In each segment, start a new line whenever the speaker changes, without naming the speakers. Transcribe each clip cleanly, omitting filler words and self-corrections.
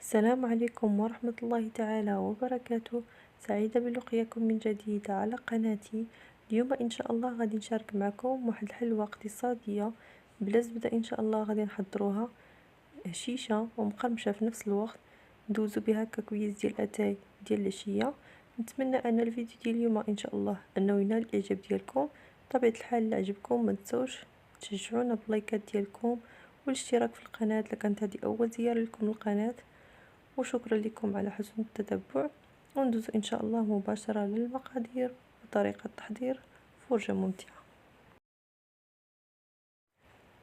السلام عليكم ورحمة الله تعالى وبركاته. سعيدة بلقياكم من جديد على قناتي. اليوم إن شاء الله غادي نشارك معكم واحد الحلوة اقتصادية بلا زبدة. إن شاء الله غادي نحضروها هشيشة ومقرمشة في نفس الوقت، ندوزو بها ككويس ديال اتاي ديال العشية. نتمنى ان الفيديو ديال اليوم ان شاء الله انه ينال الاعجاب ديالكم. بطبيعة الحال اللي عجبكم ما تنسوش تشجعونا باللايكات ديالكم والاشتراك في القناة اذا كانت هذه اول زيارة لكم للقناة. وشكرا لكم على حسن التتبع. وندوز ان شاء الله مباشرة للمقادير وطريقة تحضير فرجة ممتعة.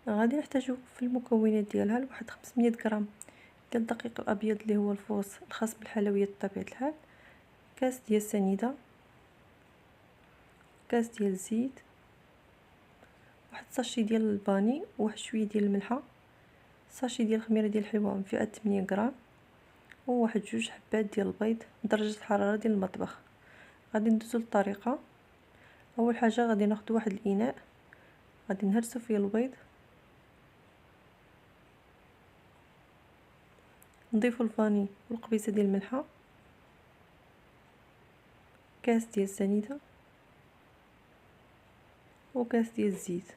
غادي نحتاجو في المكونات ديالها لواحد 500 غرام ديال الدقيق الابيض اللي هو الفوس الخاص بالحلويات بطبيعة الحال، كاس ديال السنيدة، كاس ديال الزيت، واحد ساشي ديال الفاني، وواحد شويه ديال الملحه، ساشي ديال الخميره ديال الحلوى من فئه 8 غرام، وواحد 2 حبات ديال البيض بدرجه الحراره ديال المطبخ. غادي ندوزو للطريقه. اول حاجه غادي ناخذ واحد الاناء، غادي نهرسو فيه البيض، نضيفو الفاني والقبيصه ديال الملحه، كاس ديال السنيده، وكاس ديال الزيت.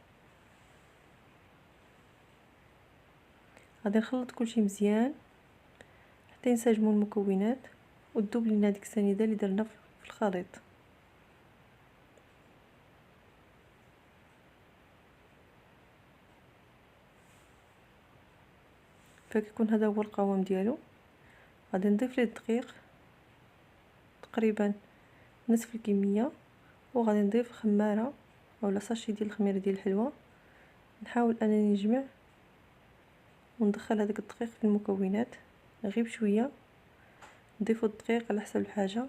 غادي نخلط كلشي مزيان حتى ينسجموا المكونات وتذوب لينا ديك السنيده اللي درنا في الخليط. فكيكون هذا هو القوام ديالو. غادي نضيف ليه الدقيق تقريبا نصف الكميه، وغادي نضيف خماره اولا ساشي ديال الخميره ديال الحلوى. نحاول انني نجمع وندخل هذاك الدقيق في المكونات غير بشويه. نضيفوا الدقيق على حسب الحاجه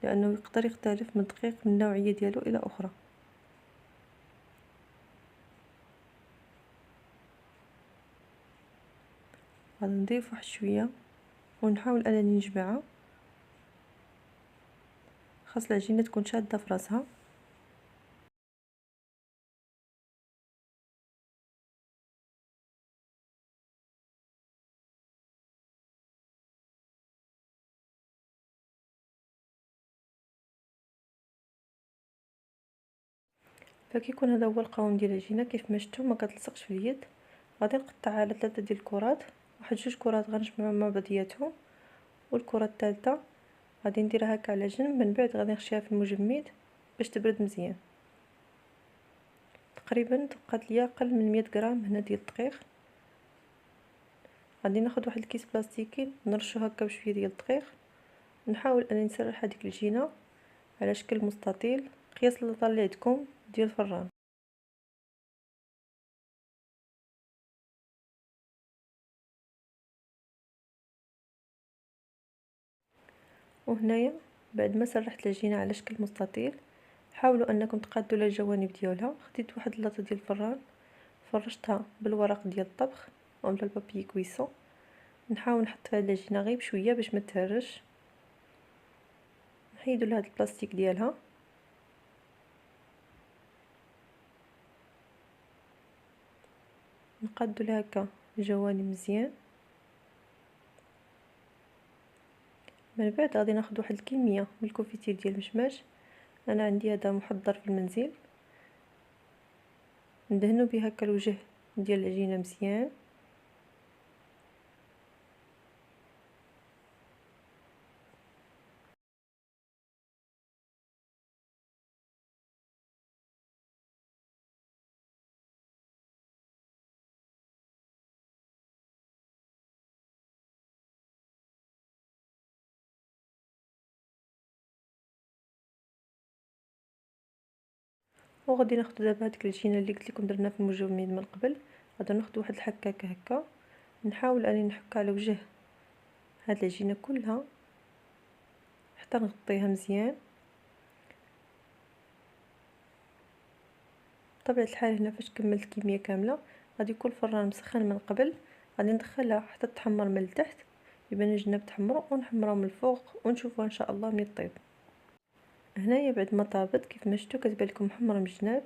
لانه يقدر يختلف من دقيق من نوعيه ديالو الى اخرى. غادي نضيف واحد شويه ونحاول انني نجمعها. خاص العجينه تكون شاده في راسها. فكيكون هذا هو القوام ديال العجينه كيف ما شفتوا ما كتلصقش في اليد. غادي نقطعها على 3 ديال الكرات، واحد 2 كرات غنجمعهم مع بعضياتهم، والكره الثالثه غادي نديرها هكا على جنب. من بعد غادي نخشيها في المجمد باش تبرد مزيان. تقريبا تبقات ليا اقل من 100 غرام هنا ديال الدقيق. غادي ناخذ واحد الكيس بلاستيكي نرشو هكا بشويه ديال الدقيق، نحاول انني نسرح هذيك العجينه على شكل مستطيل قياس اللي طال عندكم ديال الفران. وهنايا بعد ما سرحت العجينه على شكل مستطيل، حاولوا انكم تقادوا لها الجوانب ديالها. خديت واحد اللاطه ديال الفران فرشتها بالورق ديال الطبخ اولا البابي كويسون. نحاول نحط فيها العجينه غير بشويه باش ما تهرش. نحيدوا لهاد البلاستيك ديالها، نقادوا لها هكا الجوانب مزيان. من بعد غادي ناخذ واحد الكميه من الكونفيتير ديال المشماش. انا عندي هذا محضر في المنزل. ندهنوا به هكا الوجه ديال العجينه مزيان. وغادي ناخذ دابا هذيك العجينه اللي قلت لكم درنا في المجمد من قبل. غادي ناخذ واحد الحكاكه هكا، نحاول اني نحك على وجه هاد العجينه كلها حتى نغطيها مزيان. بطبيعه الحال هنا فاش كملت الكميه كامله غادي يكون الفران مسخن من قبل. غادي ندخلها حتى تحمر من التحت، يبان الجناب تحمروا ونحمروا من الفوق ونشوفوها ان شاء الله ملي طيب. هنايا بعد ما طابت كيف ما شفتوا كتبان لكم محمره من الجناب.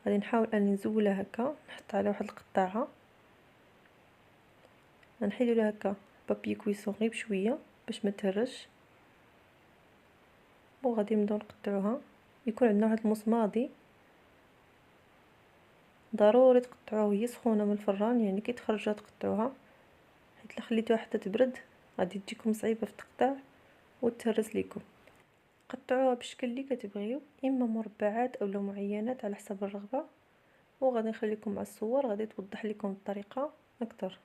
غادي نحاول اني نزولها هكا، نحط على واحد القطاعه، نحيدو لها هكا بابي كويسون غير بشويه باش ما تهرش، وغادي نبداو نقطعوها. يكون عندنا واحد المصماضي ضروري تقطعوه هي سخونه من الفران، يعني كي تخرجوها تقطعوها، حيت الا خليتوها حتى تبرد غادي تجيكم صعيبه في التقطاع وتهرس ليكم. قطعوها بالشكل اللي كتبغيو، اما مربعات اولا معينات على حسب الرغبه، وغادي نخليكم مع الصور غادي توضح لكم الطريقه اكثر.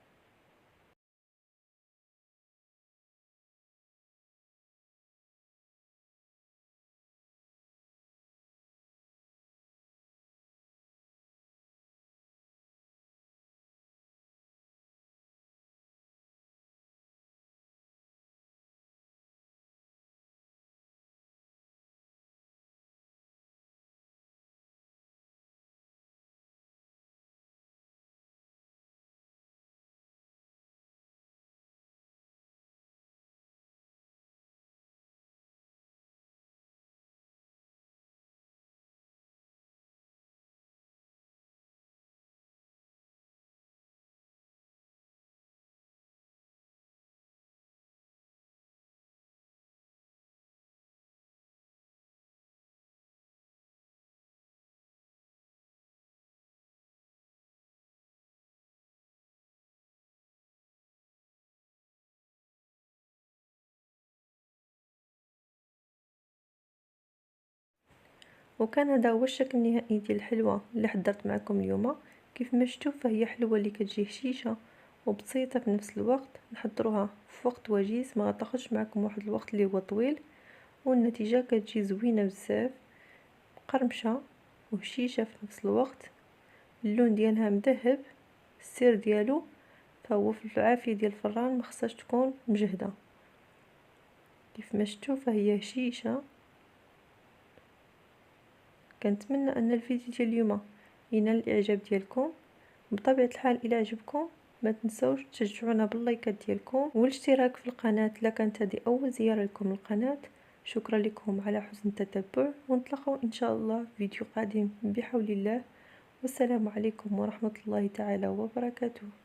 وكان هذا هو الشكل النهائي ديال الحلوى اللي حضرت معكم اليوم. كيف ما شفتوا فهي حلوى اللي كتجي هشيشه وبسيطه في نفس الوقت. نحضروها في وقت وجيز، ما غتاخذش معكم واحد الوقت اللي هو طويل، والنتيجه كتجي زوينه بزاف، قرمشه وهشيشه في نفس الوقت. اللون ديالها مذهب، السر ديالو فهو في العافيه ديال الفران، ما خصهاش تكون مجهده. كيف ما شفتوا فهي هشيشه. كنتمنى ان الفيديو ديال اليوم ينال الاعجاب ديالكم. بطبيعه الحال الى عجبكم ما تنسوش تشجعونا باللايكات ديالكم والاشتراك في القناه الا كانت هذه اول زياره لكم للقناه. شكرا لكم على حسن التتبع، ونتلاقاو ان شاء الله في فيديو قادم بحول الله. والسلام عليكم ورحمه الله تعالى وبركاته.